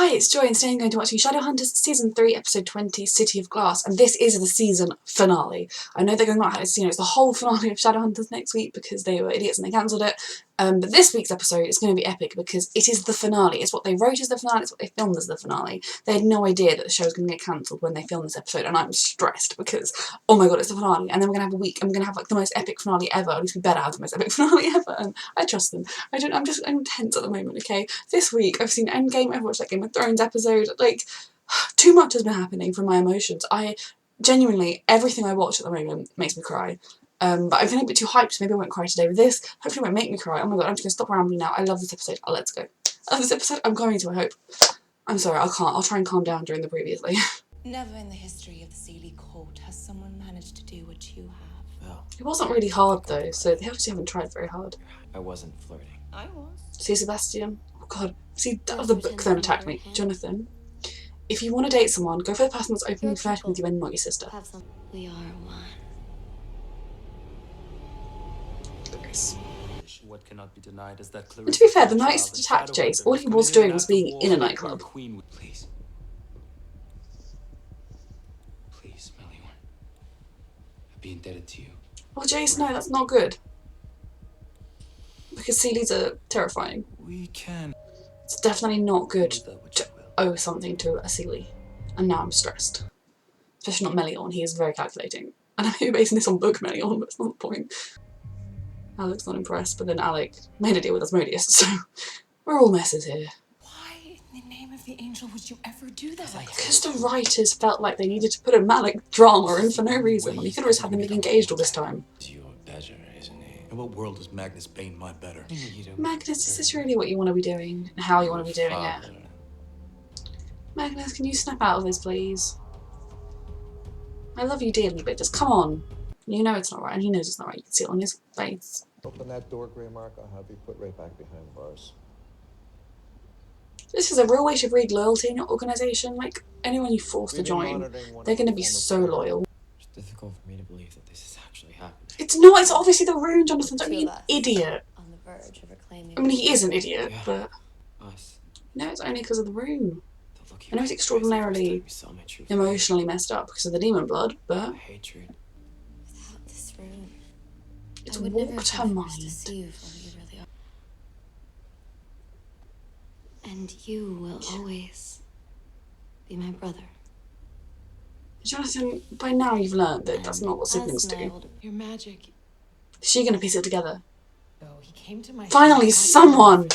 Hi, it's Joy and today I'm going to be watching Shadowhunters Season 3, Episode 20, City of Glass, and this is the season finale. I know they're going on, it's the whole finale of Shadowhunters next week because they were idiots and they cancelled it, but this week's episode is going to be epic because it is the finale. It's what they wrote as the finale, it's what they filmed as the finale. They had no idea that the show was going to get cancelled when they filmed this episode, and I'm stressed because, oh my god, it's the finale, and then we're going to have a week, and we're going to have like the most epic finale ever, at least we better have the most epic finale ever, and I trust them. I'm tense at the moment, okay? This week I've seen Endgame, I've watched that Game of Thrones episode, like, too much has been happening for my emotions. I genuinely, everything I watch at the moment makes me cry. But I'm feeling a bit too hyped, so maybe I won't cry today with this. Hopefully it won't make me cry. Oh my god, I'm just going to stop rambling now. I love this episode. Oh, let's go. I love this episode. I'm going to, I hope. I'm sorry, I can't. I'll try and calm down during the previously. Never in the history of the Sealy Court has someone managed to do what you have. Oh. It wasn't really hard though, so they obviously haven't tried very hard. I wasn't flirting. I was. See, Sebastian? Oh god. See, that was the book then attacked me. Jonathan, if you want to date someone, go for the person that's openly flirting with you and not your sister. We are one. Nice. What cannot be denied is that And to be fair, the night that attacked Jace, all he was doing was being in a nightclub. Please. Please, Melior. I'd be indebted to you. Well, Jace, no, that's not good. Because Sealies are terrifying. We can. It's definitely not good Do that which you to will. owe something to a Sealy. And now I'm stressed. Especially not Meliorn, he is very calculating. And I'm basing this on book Meliorn, but it's not the point. Alec's not impressed, but then Alec made a deal with Asmodeus, so we're all messes here. Why in the name of the angel would you ever do that? Because the writers felt like they needed to put a Malik drama in for no reason. Well, you could have just had them being engaged all this time. It's your better, isn't it? In what world is Magnus Bane my better? Magnus, is this really what you want to be doing? And how you want to be doing it? Magnus, can you snap out of this, please? I love you dearly, but just come on. You know it's not right, and he knows it's not right. You can see it on his face. Open that door, Greymark. I'll have you put right back behind bars. This is a real way to breed loyalty in your organisation. Like, anyone you force to join, they're going to be so loyal. It's difficult for me to believe that this is actually happening. It's not, it's obviously the rune, Jonathan. Don't be an idiot. On the verge of reclaiming. I mean, he is an idiot, Yeah. but Us. no, it's only because of the rune. The look I know it's extraordinarily emotionally messed up because of the demon blood, but hatred. Without this rune, it's I would never warped her have been forced to mind. see you for who you really are. And you will always be my brother. Jonathan, by now you've learned that that's not what siblings As my do. older- Your magic. Is she going to piece it together? Oh, he came to my Finally, house. someone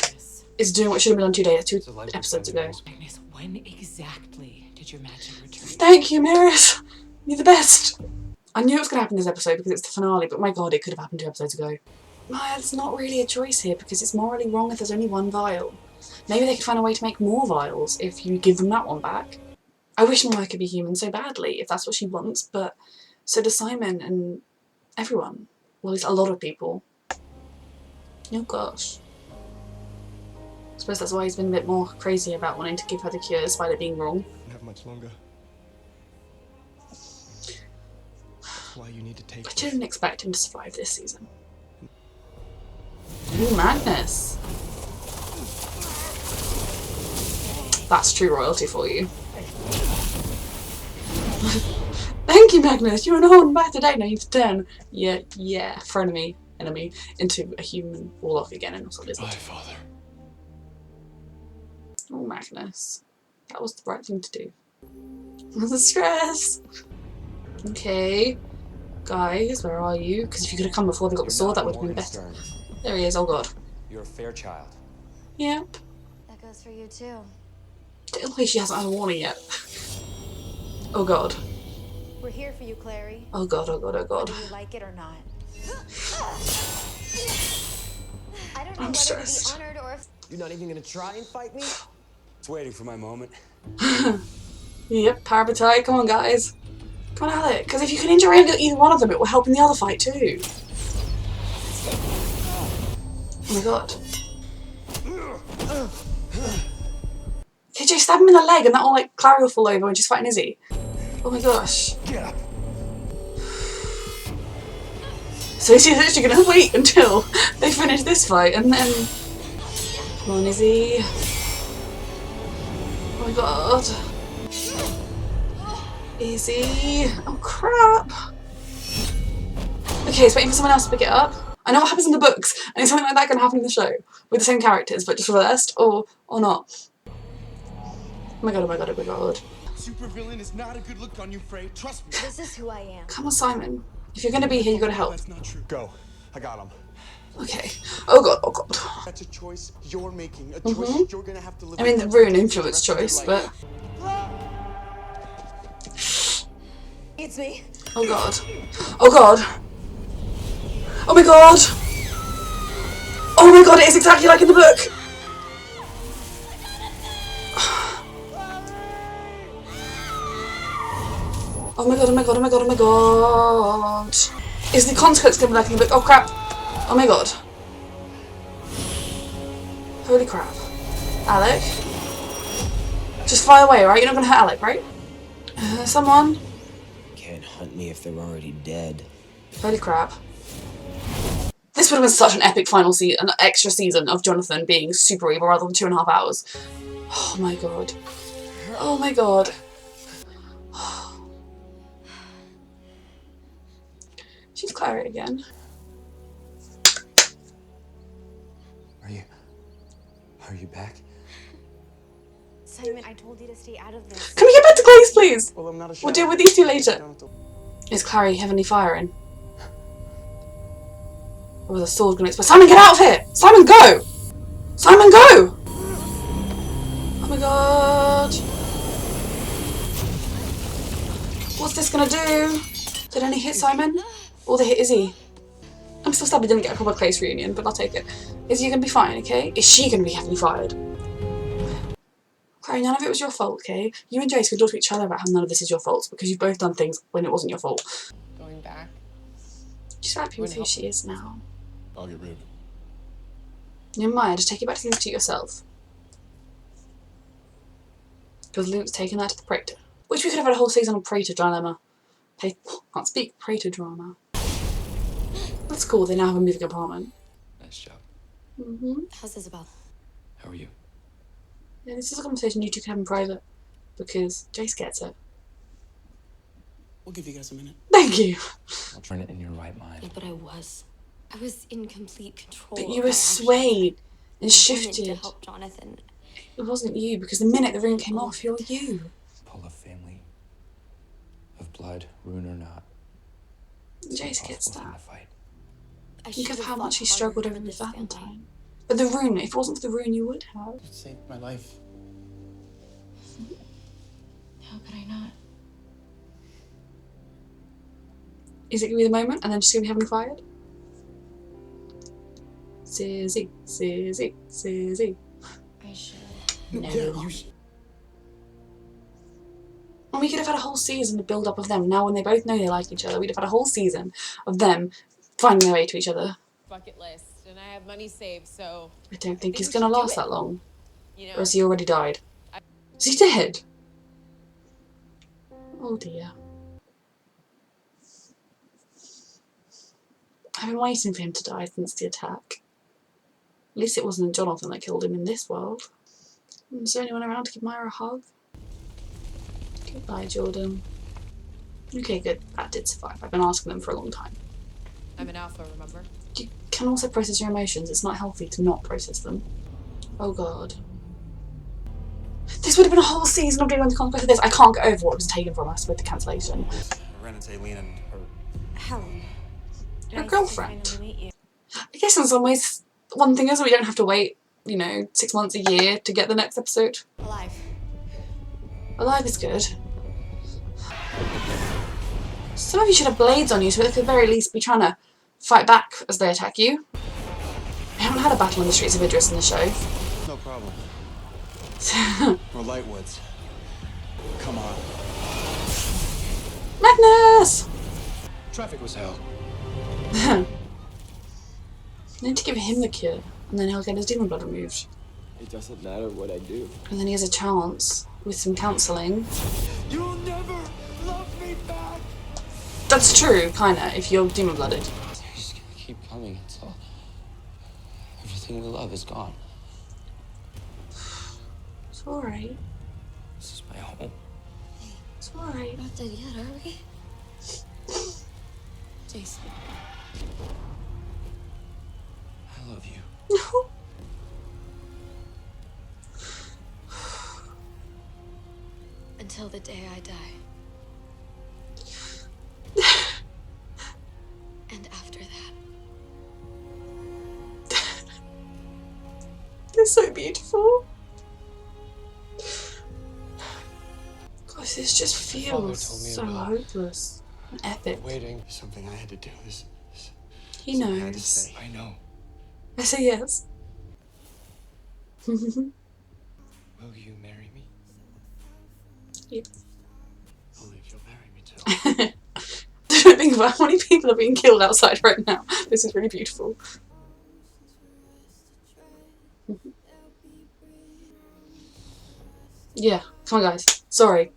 is doing what should have been done two episodes ago. Magnus, when exactly did your magic return? Thank you, Mirrors. You're the best. I knew it was going to happen this episode because it's the finale, but my god, it could have happened 2 episodes ago. Well, it's not really a choice here because it's morally wrong if there's only one vial. Maybe they could find a way to make more vials if you give them that one back. I wish Moira could be human so badly, if that's what she wants, but so does Simon and everyone. Well, at least a lot of people. Oh gosh. I suppose that's why he's been a bit more crazy about wanting to give her the cure despite it being wrong. Don't have much longer. That's why you need to take I didn't expect him to survive this season. Ooh, Magnus. That's true royalty for you. Thank you, Magnus. You're an on back today. Now you have to turn yeah, frenemy, enemy, into a human warlock again and not a lizard. My father. Oh, Magnus. That was the right thing to do. The stress. Okay. Guys, where are you? Because if you could have come before they got the sword, that would have been better. There he is. Oh, God. You're a fair child. Yep. That goes for you too. At least she hasn't had a warning yet. Oh, God. We're here for you, Clary. Oh, God, oh, God, oh, God. Whether you like it or not. I don't know I'm whether stressed. to be honored or if You're not even gonna try and fight me? It's waiting for my moment. Yep, Parabatai, come on, guys. Come on, Alec, because if you can injure either one of them, it will help in the other fight, too. Oh my god. KJ, stab him in the leg and that will, like, Clary will fall over when she's fighting Izzy. Oh my gosh. Get up. So she's literally gonna wait until they finish this fight and then... Come on, Izzy. my god. Easy. Oh crap. Okay, it's waiting for someone else to pick it up. I know what happens in the books, and is something like that going to happen in the show with the same characters, but just reversed, or not? Oh my god! Oh my god! Oh my god! Supervillain is not a good look on you, Frey. Trust me. This is who I am. Come on, Simon. If you're going to be here, you got to help. That's not true. Go. I got him. Okay. Oh god! Oh god. That's a choice you're making. A choice you're gonna have to live. I mean, the rune influence choice, but It's me. oh god. Oh god. Oh my god. Oh my god! It is exactly like in the book. Oh my god, oh my god, oh my god, oh my god. Is the consequence going to be like in the book? Oh crap. Oh my god. Holy crap. Alec? Just fly away, right? You're not going to hurt Alec, right? Someone? Can't hunt me if they're already dead. Holy crap. This would have been such an epic final season, an extra season of Jonathan being super evil rather than 2.5 hours. Oh my god. Oh my god. She's Clary again. Are you back? Simon, I told you to stay out of this. Can we get back to Clace, please? Well, I'm not a We'll deal with these two later. Is Clary heavenly firing? Or is the sword gonna explode? Simon, get out of here! Simon, go! Simon, go! Oh my god. What's this gonna do? Did any hit Simon? Or they hit Izzy? I'm still sad we didn't get a proper Clace reunion, but I'll take it. Is he gonna be fine, okay? Is she gonna be heavily fired? Clary, none of it was your fault, okay? You and Jace could talk to each other about how none of this is your fault because you've both done things when it wasn't your fault. Going back. She's happy with who she is now. I'll get rid of it. Nehemiah, just take it back to the Institute yourself. Because Luke's taken that to the Praetor. Which we could have had a whole season on Praetor dilemma. Can't speak. Praetor drama. That's cool, they now have a moving apartment. Nice job. How's Isabel? How are you? Yeah, this is a conversation you two can have in private. Because Jace gets it. We'll give you guys a minute. Thank you. I'll turn it in your right mind. Yeah, but I was in complete control. But you were swayed and to shifted. help Jonathan. It wasn't you, because the minute the ring came off, you're you. Pull a family of blood, rune or not. Jace gets Impossible thing that. to fight. Think of how much he struggled over with Valentine. But the rune, if it wasn't for the rune, you would have. It saved my life. How could I not? Is it going to be the moment and then she's going to be heavily fired? Sizzy, Sizzy, Sizzy. I should. No. Yeah, you And we could have had a whole season of build up of them. Now when they both know they like each other, we'd have had a whole season of them finding their way to each other. Bucket list, and I have money saved, so I don't think he's we going to should do last it. that long. you Or know. has he already died? Is he dead? Oh dear. I've been waiting for him to die since the attack. At least it wasn't Jonathan that killed him in this world. Is there anyone around to give Myra a hug? Goodbye, Jordan. Okay, good. That did survive. I've been asking them for a long time. I'm an alpha, remember? You can also process your emotions. It's not healthy to not process them. Oh god. This would have been a whole season of dealing with the consequence of this. I can't get over what was taken from us with the cancellation. I ran into Aileen and her. Helen. Her Nice girlfriend. to finally meet you. I guess in some ways, one thing is we don't have to wait, 6 months, a year to get the next episode. Alive. Alive is good. Some of you should have blades on you so they could at the very least be trying to fight back as they attack you. We haven't had a battle in the streets of Idris in the show. No problem. We're Lightwoods. Come on. Magnus! Traffic was hell. I need to give him the cure, and then he'll get his demon blood removed. It doesn't matter what I do. And then he has a chance, with some counselling. You'll never love me back. That's true, kinda, if you're demon blooded. You're just gonna keep coming until everything we love is gone. It's alright. This is my home. It's alright. Not dead yet, are we? Jason. I love you. Until the day I die. And after that. They're so beautiful. Gosh, this just My father feels told me so about hopeless and epic. Waiting is something I had to do. This He something I had to knows. say. I know. I say yes. Will you marry me? Yes. Only if you'll marry me too. Don't think about how many people are being killed outside right now. This is really beautiful. Yeah, come on guys. Sorry.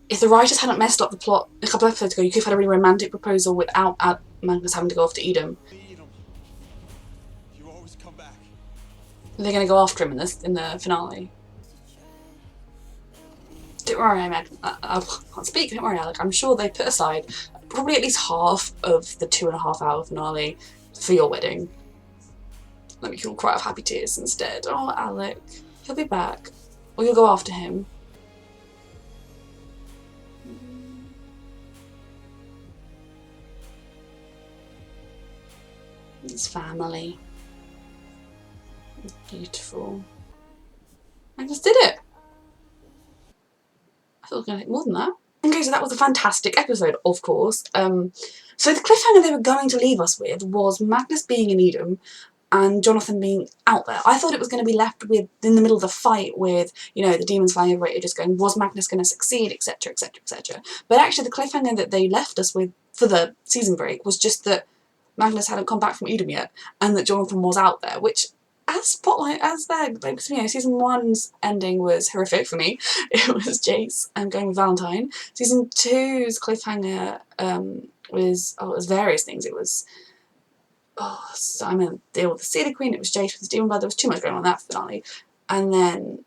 If the writers hadn't messed up the plot a couple episodes ago, you could have had a really romantic proposal without Magnus having to go after Edom. You always come back. They're going to go after him in the finale. Don't worry, I can't speak. Don't worry, Alec. I'm sure they put aside probably at least half of the 2.5-hour finale for your wedding. Maybe you'll cry of happy tears instead. Oh, Alec, he'll be back, or you'll go after him. His family. Beautiful. I just did it. I thought I was going to take more than that. Okay, so that was a fantastic episode, of course. So the cliffhanger they were going to leave us with was Magnus being in Edom and Jonathan being out there. I thought it was going to be left with in the middle of the fight with, you know, the demons flying over it, just going, was Magnus going to succeed, etc, etc, etc. But actually the cliffhanger that they left us with for the season break was just that Magnus hadn't come back from Edom yet and that Jonathan was out there, which season 1's ending was horrific for me. It was Jace going with Valentine. Season 2's cliffhanger was various things. It was Simon deal with the Cedar Queen. It was Jace with his demon blood. There was too much going on in that finale. And then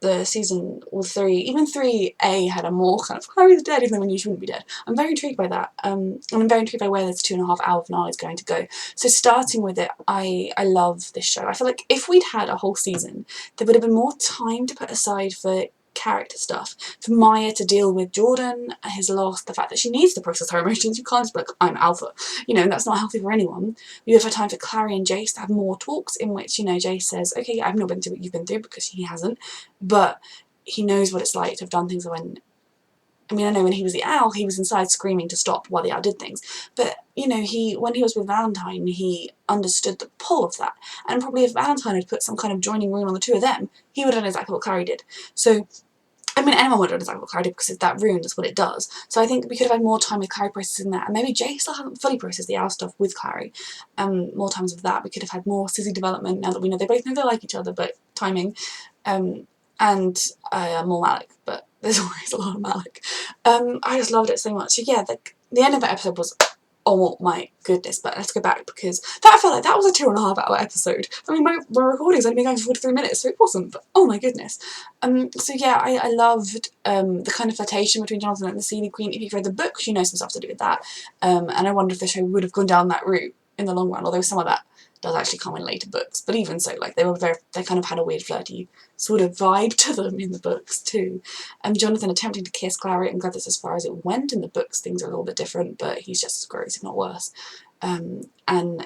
the season 3, even 3A had a more kind of Clary's dead even though we knew she wouldn't be dead. I'm very intrigued by that. And I'm very intrigued by where this 2.5-hour finale is going to go. So starting with it, I love this show. I feel like if we'd had a whole season, there would have been more time to put aside for character stuff, for Maya to deal with Jordan, his loss, the fact that she needs to process her emotions. You can't just be like, I'm alpha, you know, that's not healthy for anyone. You have had time for Clary and Jace to have more talks in which, you know, Jace says, okay, I've not been through what you've been through, because he hasn't, but he knows what it's like to have done things when, I mean, I know when he was the owl, he was inside screaming to stop while the owl did things, but, you know, when he was with Valentine, he understood the pull of that, and probably if Valentine had put some kind of joining rune on the two of them, he would have done exactly what Clary did. So, I mean, anyone would have done exactly what Clary did because it's that rune, that's what it does. So I think we could have had more time with Clary processing that, and maybe Jay still hasn't fully processed the owl stuff with Clary. More times of that. We could have had more Sizzy development now that we know they both know they like each other, but timing. And more Malik, but there's always a lot of Malik. I just loved it so much. So yeah, the end of that episode was, oh my goodness, but let's go back because that felt like that was a 2.5-hour episode. I mean, my recording's only been going for 43 minutes, so it wasn't, but oh my goodness. So yeah, I loved the kind of flirtation between Jonathan and the Sealy Queen. If you've read the book, you know some stuff to do with that. And I wonder if the show would have gone down that route in the long run, although some of that does actually come in later books. But even so, like, they kind of had a weird flirty sort of vibe to them in the books too. Jonathan attempting to kiss Clary, I'm glad that's as far as it went. In the books things are a little bit different, but he's just as gross, if not worse. And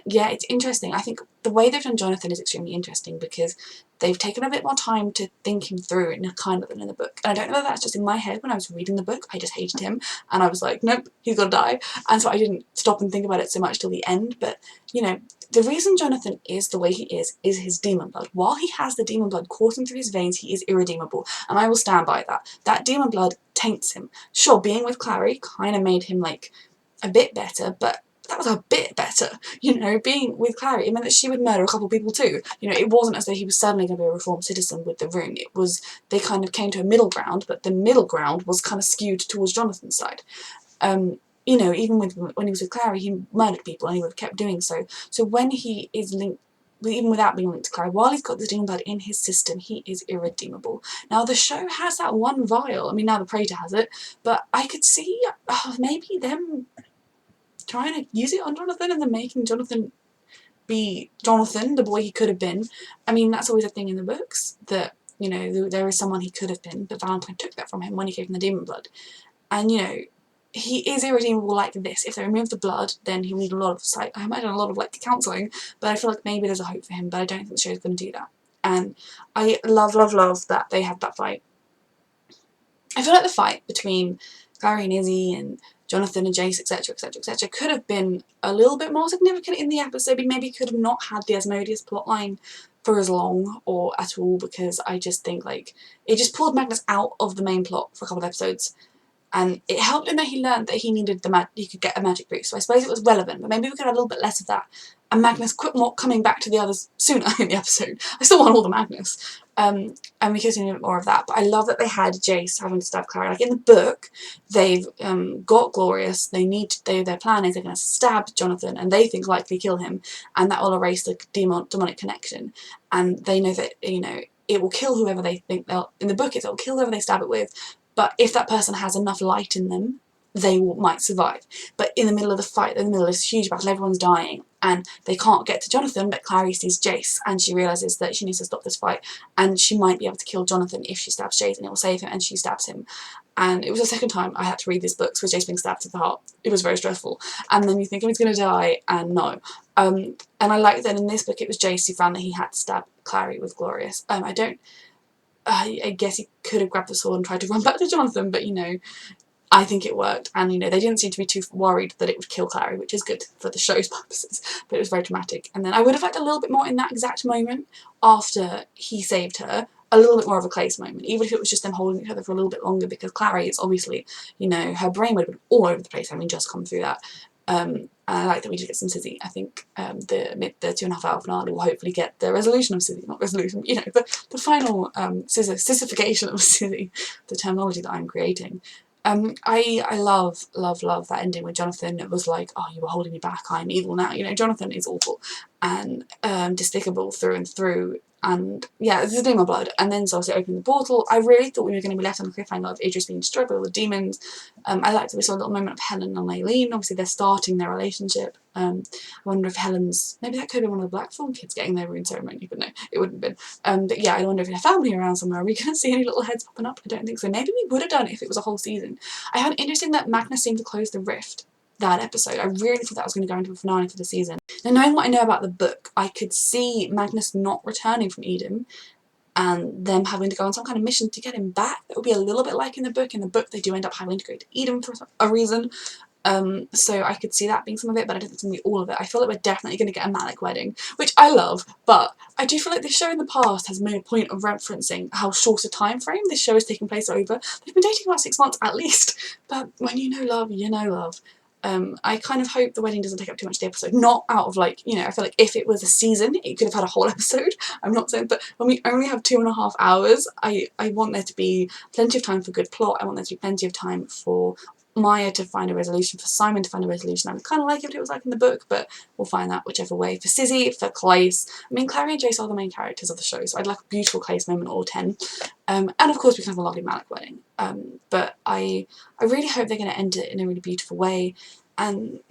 yeah, it's interesting. I think the way they've done Jonathan is extremely interesting because they've taken a bit more time to think him through in a kind of than in the book. And I don't know if that's just in my head. When I was reading the book, I just hated him and I was like, nope, he's got to die. And so I didn't stop and think about it so much till the end. But, you know, the reason Jonathan is the way he is his demon blood. While he has the demon blood coursing through his veins, he is irredeemable. And I will stand by that. That demon blood taints him. Sure, being with Clary kind of made him, like, a bit better, but that was a bit better, you know, being with Clary. It meant that she would murder a couple of people too. You know, it wasn't as though he was suddenly going to be a reformed citizen with the rune. It was, they kind of came to a middle ground, but the middle ground was kind of skewed towards Jonathan's side. You know, even when he was with Clary, he murdered people and he would have kept doing so. So when he is linked, even without being linked to Clary, while he's got the demon blood in his system, he is irredeemable. Now the show has that one vial, I mean now the Praetor has it, but I could see maybe them trying to use it on Jonathan and then making Jonathan be Jonathan, the boy he could have been. I mean, that's always a thing in the books, that, you know, there is someone he could have been, but Valentine took that from him when he gave him the demon blood. And, you know, he is irredeemable like this. If they remove the blood, then he'll need a lot of, I imagine a lot of, like, counselling, but I feel like maybe there's a hope for him, but I don't think the show's going to do that. And I love that they had that fight. I feel like the fight between Clary and Izzy and Jonathan and Jace, etc, etc, etc, could have been a little bit more significant in the episode. We maybe could have not had the Asmodeus plotline for as long or at all, because I just think, like, it just pulled Magnus out of the main plot for a couple of episodes. And it helped him that he learned that he needed he could get a magic boost. So I suppose it was relevant, but maybe we could have a little bit less of that. And Magnus coming back to the others sooner in the episode. I still want all the Magnus. And we could have seen a bit more of that. But I love that they had Jace having to stab Clary. Like in the book, they've got Glorious. Their plan is they're going to stab Jonathan, and they think likely kill him, and that will erase the demonic connection. And they know that, you know, it will kill whoever they think they'll. In the book, it'll kill whoever they stab it with. But if that person has enough light in them, they might survive. But in the middle of the fight, in the middle of this huge battle, everyone's dying, and they can't get to Jonathan, but Clary sees Jace, and she realises that she needs to stop this fight, and she might be able to kill Jonathan if she stabs Jace, and it will save him, and she stabs him. And it was the second time I had to read these books with Jace being stabbed to the heart. It was very stressful. And then you think, oh, he's going to die, and no. And I like that in this book it was Jace who found that he had to stab Clary with Glorious. I guess he could have grabbed the sword and tried to run back to Jonathan, but, you know, I think it worked. And, you know, they didn't seem to be too worried that it would kill Clary, which is good for the show's purposes, but it was very dramatic. And then I would have liked a little bit more in that exact moment after he saved her, a little bit more of a Clace moment, even if it was just them holding each other for a little bit longer, because Clary is obviously, you know, her brain would have been all over the place having just come through that. And I like that we did get some Sizzy. I think the 2.5 hour finale will hopefully get the resolution of Sizzy, not resolution, you know, the final sissification of Sizzy, the terminology that I'm creating. I love that ending where Jonathan was like, oh, you were holding me back, I'm evil now. You know, Jonathan is awful and despicable through and through. And yeah, this is demon blood. And then so obviously opening the portal. I really thought we were going to be left on a cliffhanger of Idris being destroyed by all the demons. I liked that we saw a little moment of Helen and Aileen. Obviously they're starting their relationship. I wonder if Helen's, maybe that could have been one of the Blackthorn kids getting their rune ceremony, but no, it wouldn't have been. But yeah, I wonder if their family around somewhere. Are we going to see any little heads popping up? I don't think so. Maybe we would have done it if it was a whole season. I found it interesting that Magnus seemed to close the rift that episode. I really thought that was going to go into a finale for the season. Now, knowing what I know about the book, I could see Magnus not returning from Eden and them having to go on some kind of mission to get him back. That would be a little bit like in the book. In the book, they do end up having to go to Eden for a reason. So I could see that being some of it, but I don't think it's going to be all of it. I feel like we're definitely going to get a Malik wedding, which I love, but I do feel like this show in the past has made a point of referencing how short a time frame this show is taking place over. They've been dating about 6 months at least, but when you know love, you know love. I kind of hope the wedding doesn't take up too much of the episode. Not out of, like, you know, I feel like if it was a season, it could have had a whole episode. I'm not saying, but when we only have 2.5 hours, I want there to be plenty of time for good plot. I want there to be plenty of time for Maya to find a resolution, for Simon to find a resolution. I would kind of like it was like in the book, but we'll find that whichever way. For Sizzy, for Clace, I mean, Clary and Jace are the main characters of the show, so I'd like a beautiful Clace moment or 10. And of course we can have a lovely Malik wedding. But I really hope they're going to end it in a really beautiful way, and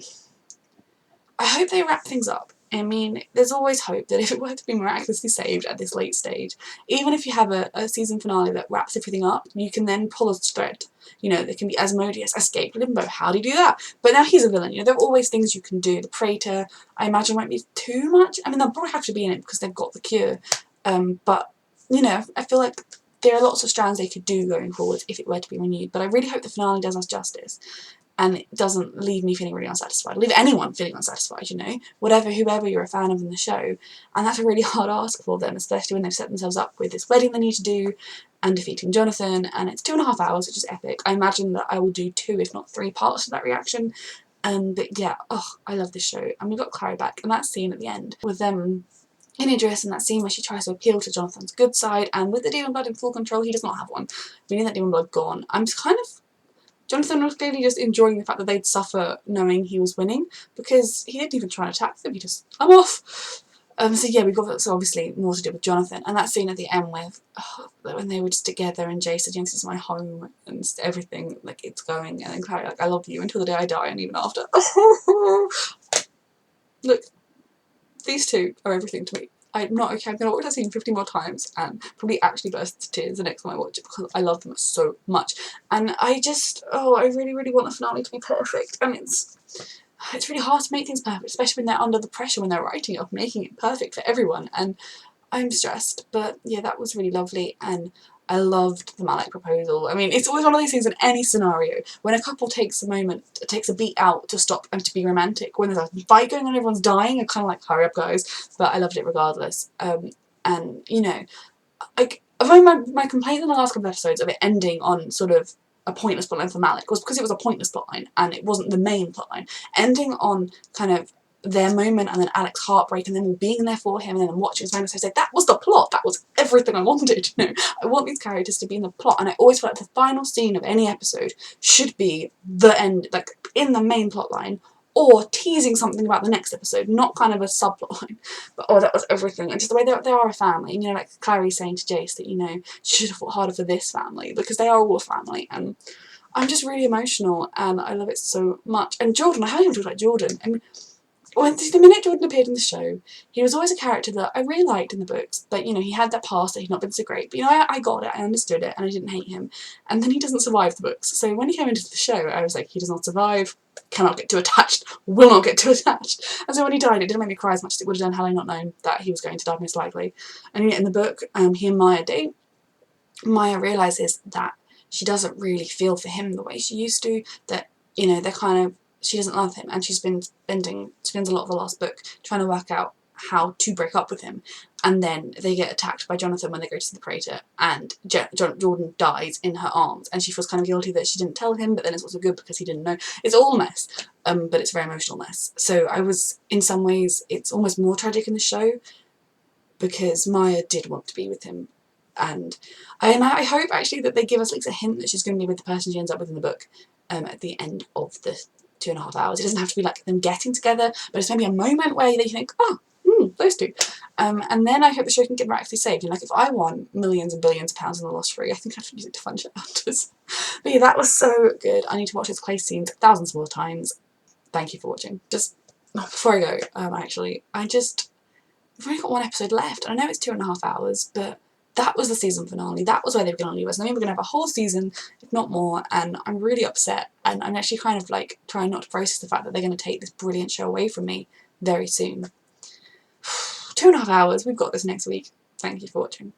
I hope they wrap things up. I mean, there's always hope that if it were to be miraculously saved at this late stage, even if you have a season finale that wraps everything up, you can then pull a thread. You know, there can be Asmodeus, escape Limbo. How do you do that? But now he's a villain. You know, there are always things you can do. The Praetor, I imagine, won't be too much. I mean, they'll probably have to be in it because they've got the cure. But, you know, I feel like there are lots of strands they could do going forward if it were to be renewed. But I really hope the finale does us justice, and it doesn't leave me feeling really unsatisfied, leave anyone feeling unsatisfied, you know, whoever you're a fan of in the show. And that's a really hard ask for them, especially when they've set themselves up with this wedding they need to do and defeating Jonathan, and it's 2.5 hours, which is epic. I imagine that I will do 2 if not 3 parts of that reaction. But yeah, I love this show. And we got Clary back, and that scene at the end with them in Idris, and that scene where she tries to appeal to Jonathan's good side, and with the demon blood in full control, he does not have one. We need that demon blood gone. I'm kind of Jonathan was clearly just enjoying the fact that they'd suffer knowing he was winning, because he didn't even try and attack them, he just, I'm off! So yeah, we've got so obviously more to do with Jonathan, and that scene at the end with when they were just together and Jay said, "Yes, this is my home," and just everything, like, it's going, and then Clary like, "I love you until the day I die, and even after." Look, these two are everything to me. I'm not okay. I'm gonna watch that scene 50 more times and probably actually burst into tears the next time I watch it because I love them so much. And I just, I really, really want the finale to be perfect, and it's really hard to make things perfect, especially when they're under the pressure when they're writing it of making it perfect for everyone, and I'm stressed. But yeah, that was really lovely, and I loved the Malek proposal. I mean, it's always one of those things in any scenario when a couple takes a moment, takes a beat out to stop and to be romantic. When there's a fight going on, everyone's dying, I'm kind of like, hurry up, guys. But I loved it regardless. And you know, like, my complaint in the last couple of episodes of it ending on sort of a pointless plotline for Malek was because it was a pointless plotline and it wasn't the main plotline. Ending on kind of their moment and then Alex's heartbreak and then all being there for him and then watching his moment, so I said that was the plot, that was everything I wanted, you know. I want these characters to be in the plot, and I always feel like the final scene of any episode should be the end, like in the main plotline, or teasing something about the next episode, not kind of a subplot line. But that was everything. And just the way they are a family, you know, like Clary saying to Jace that, you know, she should have fought harder for this family, because they are all a family, and I'm just really emotional and I love it so much. And Jordan, I haven't even talked about Jordan. I mean, when the minute Jordan appeared in the show, he was always a character that I really liked in the books, but, you know, he had that past that he'd not been so great. But, you know, I got it, I understood it, and I didn't hate him. And then he doesn't survive the books. So when he came into the show, I was like, he does not survive, cannot get too attached, will not get too attached. And so when he died, it didn't make me cry as much as it would have done had I not known that he was going to die most likely. And yet in the book, he and Maya date. Maya realises that she doesn't really feel for him the way she used to, that, you know, they're kind of, she doesn't love him, and she's been spends a lot of the last book trying to work out how to break up with him, and then they get attacked by Jonathan when they go to see the Praetor, and Jordan dies in her arms, and she feels kind of guilty that she didn't tell him, but then it's also good because he didn't know. It's all a mess, but it's a very emotional mess. So I was, in some ways, it's almost more tragic in the show, because Maya did want to be with him. And I hope actually that they give us like a hint that she's going to be with the person she ends up with in the book at the end of the 2.5 hours. It doesn't have to be like them getting together, but it's maybe a moment where they think, oh, those two. And then I hope the show can get miraculously saved. And like, if I won millions and billions of pounds in the Lost Free, I think I'd use it to fund Shadowhunters. But yeah, that was so good. I need to watch those Clace scenes thousands more times. Thank you for watching. Just before I go, actually, we've only got one episode left. I know it's 2.5 hours, but that was the season finale. That was where they were going to leave us. I mean, we're going to have a whole season, if not more, and I'm really upset. And I'm actually kind of like trying not to process the fact that they're going to take this brilliant show away from me very soon. 2.5 hours. We've got this next week. Thank you for watching.